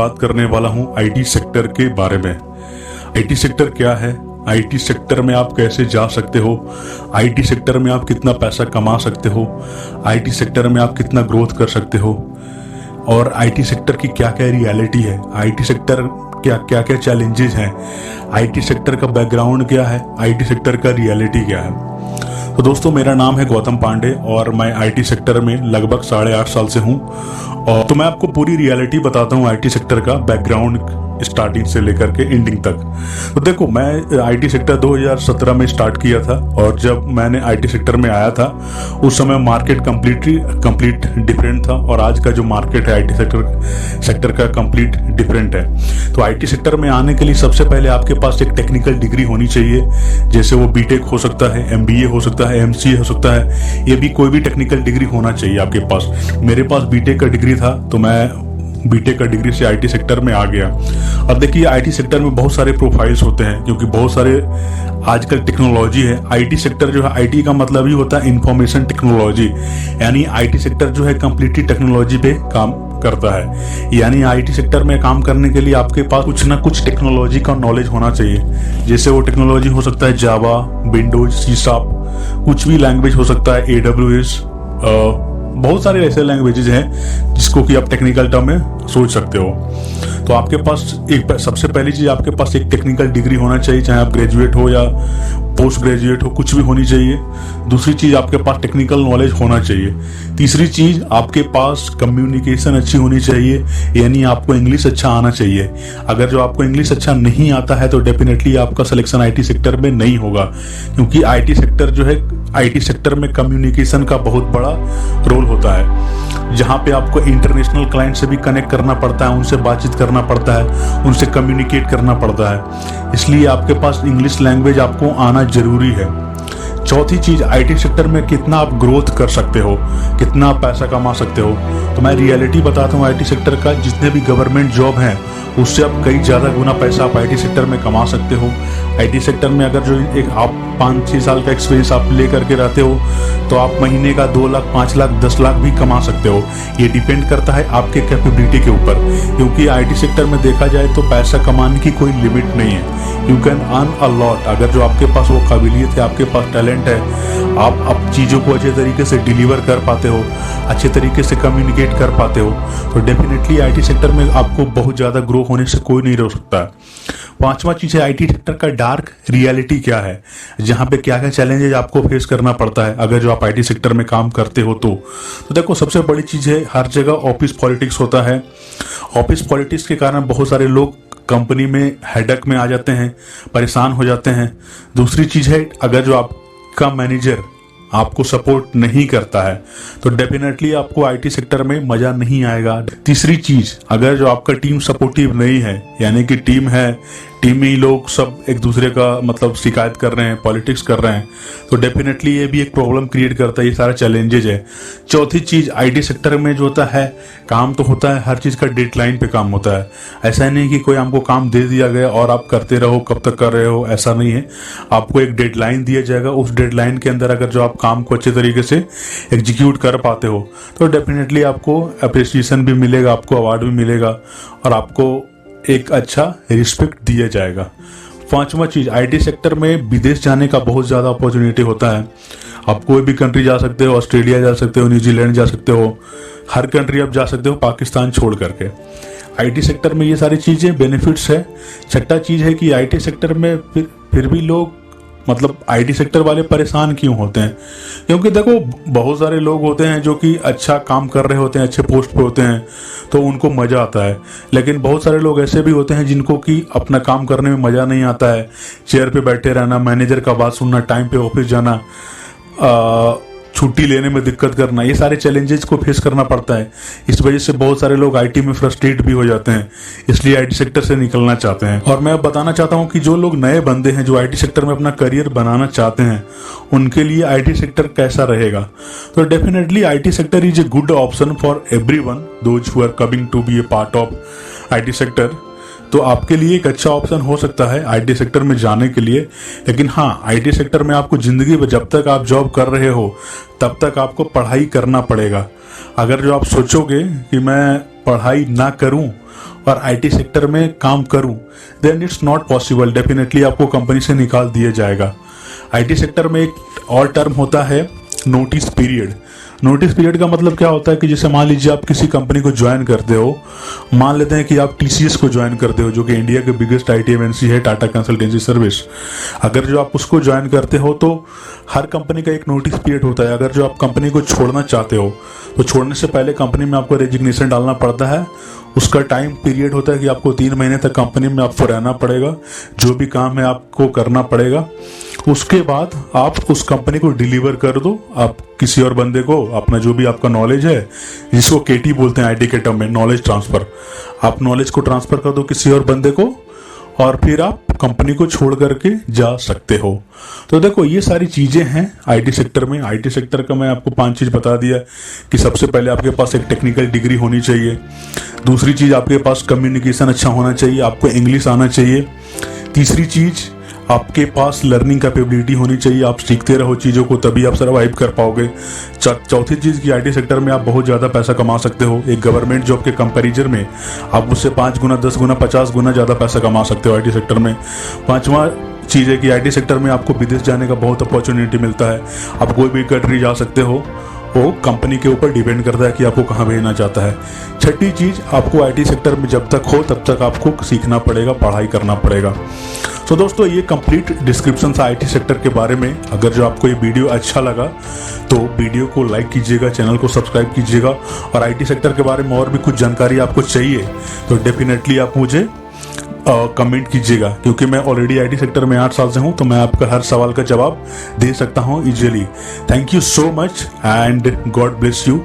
बात करने वाला हूं आईटी सेक्टर के बारे में। आईटी सेक्टर क्या है, आईटी सेक्टर में आप कैसे जा सकते हो, आईटी सेक्टर में आप कितना पैसा कमा सकते हो, आईटी सेक्टर में आप कितना ग्रोथ कर सकते हो, और आईटी सेक्टर की क्या क्या रियलिटी है, आईटी सेक्टर क्या क्या क्या चैलेंजेस हैं, आईटी सेक्टर का बैकग्राउंड क्या है, आईटी सेक्टर का रियलिटी क्या है। तो दोस्तों, मेरा नाम है गौतम पांडे और मैं आईटी सेक्टर में लगभग 8.5 साल से हूं। और तो मैं आपको पूरी रियलिटी बताता हूं आईटी सेक्टर का बैकग्राउंड, स्टार्टिंग से लेकर के एंडिंग तक। तो देखो, मैं आईटी सेक्टर 2017 में स्टार्ट किया था, और जब मैंने आईटी सेक्टर में आया था उस समय मार्केट कंप्लीट डिफरेंट था, और आज का जो मार्केट है आईटी सेक्टर का कंप्लीट डिफरेंट है। तो आईटी सेक्टर में आने के लिए सबसे पहले आपके पास एक टेक्निकल डिग्री होनी चाहिए, जैसे वो बीटेक हो सकता है, एमबीए हो सकता है, एमसीए हो सकता है, ये भी कोई भी टेक्निकल डिग्री होना चाहिए आपके पास। मेरे पास बीटेक का डिग्री था, तो मैं बीटेक का डिग्री से आईटी सेक्टर में आ गया। अब देखिए, आईटी सेक्टर में बहुत सारे प्रोफाइल्स होते हैं, क्योंकि बहुत सारे आजकल टेक्नोलॉजी है। आईटी सेक्टर जो है, आईटी का मतलब ही होता है इंफॉर्मेशन टेक्नोलॉजी, यानी आईटी सेक्टर जो है कंप्लीटली टेक्नोलॉजी पे काम करता है। यानी आईटी सेक्टर में काम करने के लिए आपके पास कुछ ना कुछ टेक्नोलॉजी का नॉलेज होना चाहिए। जैसे वो टेक्नोलॉजी हो सकता है जावा, विंडोज, सी शार्प, कुछ भी लैंग्वेज हो सकता है, AWS, बहुत सारे ऐसे लैंग्वेजेस हैं जिसको कि आप टेक्निकल टर्म में सोच सकते हो। तो आपके पास सबसे पहली चीज, आपके पास एक टेक्निकल डिग्री होना चाहिए, चाहे आप ग्रेजुएट हो या पोस्ट ग्रेजुएट हो, कुछ भी होनी चाहिए। दूसरी चीज, आपके पास टेक्निकल नॉलेज होना चाहिए। तीसरी चीज, आपके पास कम्युनिकेशन अच्छी होनी चाहिए, यानी आपको इंग्लिश अच्छा आना चाहिए। अगर जो आपको इंग्लिश अच्छा नहीं आता है तो डेफिनेटली आपका सिलेक्शन आईटी सेक्टर में नहीं होगा, क्योंकि आईटी सेक्टर जो है, आईटी सेक्टर में कम्युनिकेशन का बहुत बड़ा रोल होता है, जहां पे आपको इंटरनेशनल क्लाइंट से भी कनेक्ट करना पड़ता है, उनसे बातचीत करना पड़ता है, उनसे कम्युनिकेट करना पड़ता है। इसलिए आपके पास इंग्लिश लैंग्वेज आपको आना जरूरी है। चौथी चीज, आईटी सेक्टर में कितना आप ग्रोथ कर सकते हो, कितना आप पैसा कमा सकते हो। तो मैं रियलिटी बताता हूँ आईटी सेक्टर का, जितने भी गवर्नमेंट जॉब हैं उससे आप कई ज़्यादा गुना पैसा आप आईटी सेक्टर में कमा सकते हो। आईटी सेक्टर में अगर जो एक आप 5-6 साल का एक्सपीरियंस आप ले करके रहते हो तो आप महीने का 2 लाख, 5 लाख, 10 लाख भी कमा सकते हो। ये डिपेंड करता है आपके कैपेबिलिटी के ऊपर, क्योंकि आईटी सेक्टर में देखा जाए तो पैसा कमाने की कोई लिमिट नहीं है। You can earn a lot. अगर जो आपके पास वो काबिलियत है, आपके पास टैलेंट है, आप चीज़ों को अच्छे तरीके से डिलीवर कर पाते हो, अच्छे तरीके से कम्युनिकेट कर पाते हो, तो डेफिनेटली आईटी सेक्टर में आपको बहुत ज़्यादा ग्रो होने से कोई नहीं रोक सकता है। पांचवा चीज़ है आईटी सेक्टर का डार्क रियलिटी क्या है, जहाँ पे क्या क्या चैलेंजेस आपको फेस करना पड़ता है अगर जो आप आईटी सेक्टर में काम करते हो। तो देखो, सबसे बड़ी चीज़ है, हर जगह ऑफिस पॉलिटिक्स होता है। ऑफिस पॉलिटिक्स के कारण बहुत सारे लोग कंपनी में हेडेक में आ जाते हैं, परेशान हो जाते हैं। दूसरी चीज़ है, अगर जो आपका मैनेजर आपको सपोर्ट नहीं करता है तो डेफिनेटली आपको आईटी सेक्टर में मजा नहीं आएगा। तीसरी चीज, अगर जो आपका टीम सपोर्टिव नहीं है, यानी कि टीम है, टीम में ही लोग सब एक दूसरे का मतलब शिकायत कर रहे हैं, पॉलिटिक्स कर रहे हैं, तो डेफिनेटली ये भी एक प्रॉब्लम क्रिएट करता है। ये सारा चैलेंजेज है। चौथी चीज, आईटी सेक्टर में जो होता है, काम तो होता है, हर चीज का डेडलाइन पे काम होता है। ऐसा नहीं कि कोई हमको काम दे दिया गया और आप करते रहो, कब तक कर रहे हो, ऐसा नहीं है। आपको एक डेडलाइन दिया जाएगा, उस डेडलाइन के अंदर अगर जो आप काम को अच्छे तरीके से एग्जीक्यूट कर पाते हो तो डेफिनेटली आपको अप्रिसिएशन भी मिलेगा, आपको अवार्ड भी मिलेगा, और आपको एक अच्छा रिस्पेक्ट दिया जाएगा। पांचवा चीज, आईटी सेक्टर में विदेश जाने का बहुत ज़्यादा अपॉर्चुनिटी होता है। आप कोई भी कंट्री जा सकते हो, ऑस्ट्रेलिया जा सकते हो, न्यूजीलैंड जा सकते हो, हर कंट्री आप जा सकते हो पाकिस्तान छोड़ करके। आईटी सेक्टर में ये सारी चीज़ें बेनिफिट्स है। छठा चीज़ है कि आईटी सेक्टर में फिर भी लोग, मतलब आईटी सेक्टर वाले परेशान क्यों होते हैं, क्योंकि देखो, बहुत सारे लोग होते हैं जो कि अच्छा काम कर रहे होते हैं, अच्छे पोस्ट पे होते हैं, तो उनको मज़ा आता है। लेकिन बहुत सारे लोग ऐसे भी होते हैं जिनको कि अपना काम करने में मज़ा नहीं आता है, चेयर पे बैठे रहना, मैनेजर का बात सुनना, टाइम पे ऑफिस जाना, छुट्टी लेने में दिक्कत करना, ये सारे चैलेंजेस को फेस करना पड़ता है। इस वजह से बहुत सारे लोग आईटी में फ्रस्ट्रेट भी हो जाते हैं, इसलिए आईटी सेक्टर से निकलना चाहते हैं। और मैं बताना चाहता हूं कि जो लोग नए बंदे हैं जो आईटी सेक्टर में अपना करियर बनाना चाहते हैं, उनके लिए आईटी सेक्टर कैसा रहेगा, तो definitely IT sector is a good option for everyone those who are coming to be a part of IT sector. तो आपके लिए एक अच्छा ऑप्शन हो सकता है आईटी सेक्टर में जाने के लिए। लेकिन हाँ, आईटी सेक्टर में आपको जिंदगी में जब तक आप जॉब कर रहे हो तब तक आपको पढ़ाई करना पड़ेगा। अगर जो आप सोचोगे कि मैं पढ़ाई ना करूं और आईटी सेक्टर में काम करूं, then it's not possible. Definitely आपको कंपनी से निकाल दिया जाएगा। आईटी सेक्टर में एक और टर्म होता है नोटिस पीरियड। नोटिस पीरियड का मतलब क्या होता है कि जैसे मान लीजिए आप किसी कंपनी को ज्वाइन करते हो, मान लेते हैं कि आप टीसीएस को ज्वाइन करते हो जो कि इंडिया के बिगेस्ट आईटी एमएनसी है, टाटा कंसल्टेंसी सर्विस। अगर जो आप उसको ज्वाइन करते हो तो हर कंपनी का एक नोटिस पीरियड होता है। अगर जो आप कंपनी को छोड़ना चाहते हो तो छोड़ने से पहले कंपनी में आपको रेजिग्नेशन डालना पड़ता है। उसका टाइम पीरियड होता है कि आपको 3 महीने तक कंपनी में आपको रहना पड़ेगा, जो भी काम है आपको करना पड़ेगा। उसके बाद आप उस कंपनी को डिलीवर कर दो, आप किसी और बंदे को अपना जो भी आपका नॉलेज है, जिसको केटी बोलते हैं आईटी के टर्म में, नॉलेज ट्रांसफर, आप नॉलेज को ट्रांसफर कर दो किसी और बंदे को और फिर आप कंपनी को छोड़ करके जा सकते हो। तो देखो ये सारी चीजें हैं आईटी सेक्टर में। आईटी सेक्टर का मैं आपको 5 चीज बता दिया कि सबसे पहले आपके पास एक टेक्निकल डिग्री होनी चाहिए। दूसरी चीज आपके पास कम्युनिकेशन अच्छा होना चाहिए, आपको इंग्लिश आना चाहिए। तीसरी चीज आपके पास लर्निंग कैपेबिलिटी होनी चाहिए, आप सीखते रहो चीज़ों को, तभी आप सर्वाइव कर पाओगे। चौथी चीज़ की आईटी सेक्टर में आप बहुत ज़्यादा पैसा कमा सकते हो। एक गवर्नमेंट जॉब के कंपैरिजन में आप उससे 5 गुना, 10 गुना, 50 गुना ज़्यादा पैसा कमा सकते हो आईटी सेक्टर में। पांचवा चीज़ है कि आईटी सेक्टर में आपको विदेश जाने का बहुत अपॉर्चुनिटी मिलता है। आप कोई भी कंट्री जा सकते हो, वो कंपनी के ऊपर डिपेंड करता है कि आपको कहाँ भेजना चाहता है। छठी चीज़, आपको आईटी सेक्टर में जब तक हो तब तक आपको सीखना पड़ेगा, पढ़ाई करना पड़ेगा। तो दोस्तों ये कंप्लीट डिस्क्रिप्शन था आईटी सेक्टर के बारे में। अगर जो आपको ये वीडियो अच्छा लगा तो वीडियो को लाइक कीजिएगा, चैनल को सब्सक्राइब कीजिएगा, और आईटी सेक्टर के बारे में और भी कुछ जानकारी आपको चाहिए तो डेफिनेटली आप मुझे कमेंट कीजिएगा, क्योंकि मैं ऑलरेडी आईटी सेक्टर में 8 साल से हूं, तो मैं आपका हर सवाल का जवाब दे सकता हूं easily. Thank you so much and God bless you.